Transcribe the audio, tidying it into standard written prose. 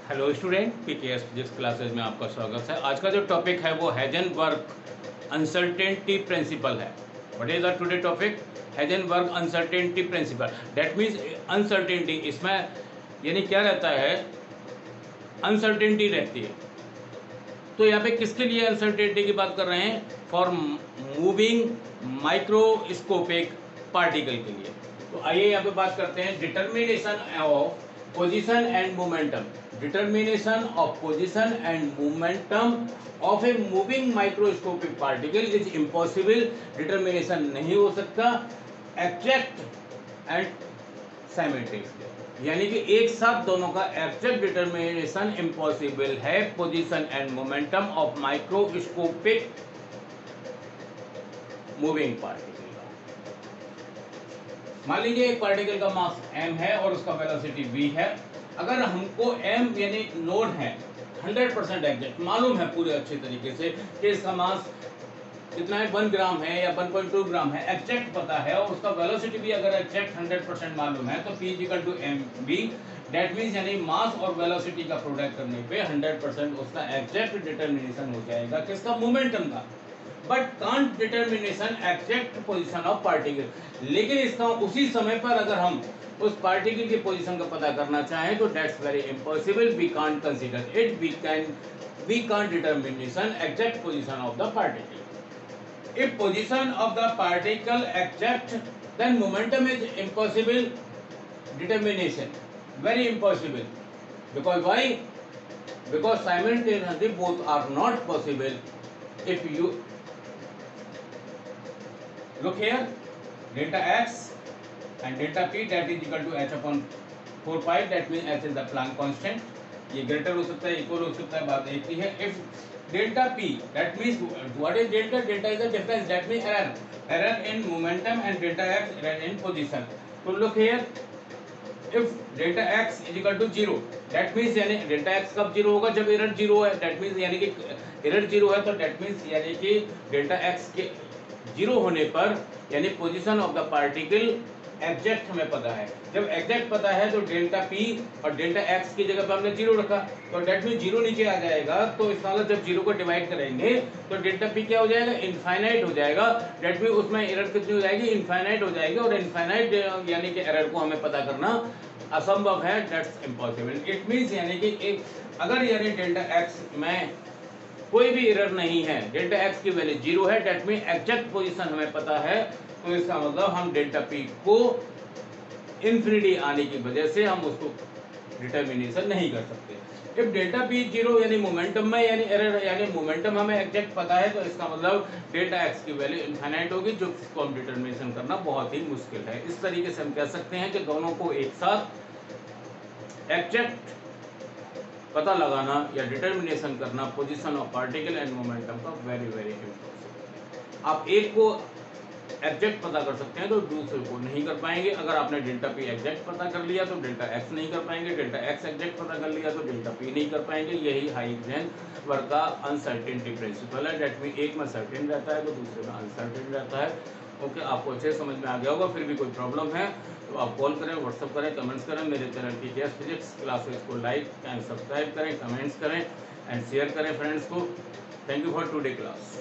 Hello student, PKS physics classes में आपका स्वागत है। आज का जो टॉपिक है वो हाइजेनबर्ग अनसर्टेनिटी प्रिंसिपल है। What is the today topic? Heisenberg uncertainty principle. That means uncertainty, इसमें यानी क्या रहता है? अनसर्टेनिटी रहती है। तो यहाँ पे किसके लिए अनसर्टेनिटी की बात कर रहे हैं? फॉर मूविंग माइक्रोस्कोपिक पार्टिकल के लिए। तो आइए यहाँ पे बात करते हैं determination of position and momentum. Determination of position and momentum of a moving microscopic particle is impossible. Determination नहीं हो सकता एग्जैक्ट एंड साइमल्टेनियसली, यानी कि एक साथ दोनों का एग्जैक्ट डिटर्मिनेशन इम्पॉसिबल है position and momentum of microscopic moving particle का। मान लीजिए एक पार्टिकल का मास m है और उसका वेलोसिटी v है। अगर हमको m यानी नोड है 100% एग्जैक्ट मालूम है पूरे अच्छे तरीके से कि इसका मास कितना है, 1 ग्राम है या 1.2 ग्राम है, एग्जैक्ट पता है, और उसका वेलोसिटी भी अगर एग्जैक्ट 100% मालूम है तो p = mv। दैट मीन्स यानी मास और वेलोसिटी का प्रोडक्ट करने पे 100% उसका एग्जैक्ट डिटर्मिनेशन हो जाएगा किसका? मोमेंटम का। But can't determination exact position of particle. लेकिन इसका उसी समय पर अगर हम उस पार्टिकल की पोजीशन का पता करना चाहें तो that's very impossible, we can't consider it, we can't determination exact position of the particle. If position of the particle exact, then momentum is impossible determination, very impossible. Because why? Because simultaneously both are not possible. If you look here, delta x and delta p, that is equal to h upon 4 pi, that means h is the Planck constant. ये greater हो सकता है, equal हो सकता है, बात एक ही है। If delta p, that means what is delta? Delta is the difference, that means error in momentum, and delta x error in position. So look here, if delta x is equal to 0, that means यानी delta x कब 0 होगा? जब error 0 है। that means यानी कि error 0 है तो that means यानी कि delta x के 0 होने पर यानी position of the particle exact हमें पता है। जब एग्जैक्ट पता है तो डेल्टा p और डेल्टा x की जगह पर हमने 0 रखा तो डेट मीन 0 नीचे आ जाएगा। तो इस मतलब जब 0 को डिवाइड करेंगे तो डेल्टा p क्या हो जाएगा? इनफाइनाइट हो जाएगा। डेट मीन उसमें एरर कितनी हो जाएगी? इनफाइनाइट हो जाएगी। और इनफाइनाइट यानी कि एरर को हमें पता करना असंभव है, दैट्स इम्पॉसिबल। इट मीन्स यानी कि एक अगर यानी डेल्टा x में कोई भी एरर नहीं है, डेल्टा x की वैल्यू 0 है, डेट मीन एग्जैक्ट पोजीशन हमें पता है, तो इसका मतलब हम डेल्टा p को इन्फिनिटी आने की वजह से हम उसको डिटर्मिनेशन नहीं कर सकते। इफ डेल्टा p 0 यानी मोमेंटम में यानी एरर यानी मोमेंटम हमें एग्जैक्ट पता है, तो इसका मतलब डेल्टा x की वैल्यू इनफाइनाइट होगी, जो इसको हम डिटर्मिनेशन करना बहुत ही मुश्किल है। इस तरीके से हम कह सकते हैं कि दोनों को एक साथ एग्जैक्ट पता लगाना या डिटर्मिनेशन करना position of particle and momentum का वेरी इम्पोर्टेंट। आप एक को एग्जैक्ट पता कर सकते हैं तो दूसरे को नहीं कर पाएंगे। अगर आपने डेल्टा p एग्जैक्ट पता कर लिया तो डेल्टा x नहीं कर पाएंगे, डेल्टा x एग्जैक्ट पता कर लिया तो डेल्टा p नहीं कर पाएंगे। यही हाइजेनबर्ग का अनसर्टेनिटी प्रिंसिपल है। डेट मीन एक में सर्टेन रहता है तो दूसरे में अनसर्टेन रहता है। ओके, आपको अच्छे समझ में आ गया होगा। फिर भी कोई प्रॉब्लम है तो आप कॉल करें, व्हाट्सअप करें, कमेंट्स करें। मेरे चैनल पीकेएस फिजिक्स क्लासेस को लाइक एंड सब्सक्राइब करें, कमेंट्स करें एंड शेयर करें फ्रेंड्स को। Thank you for today class.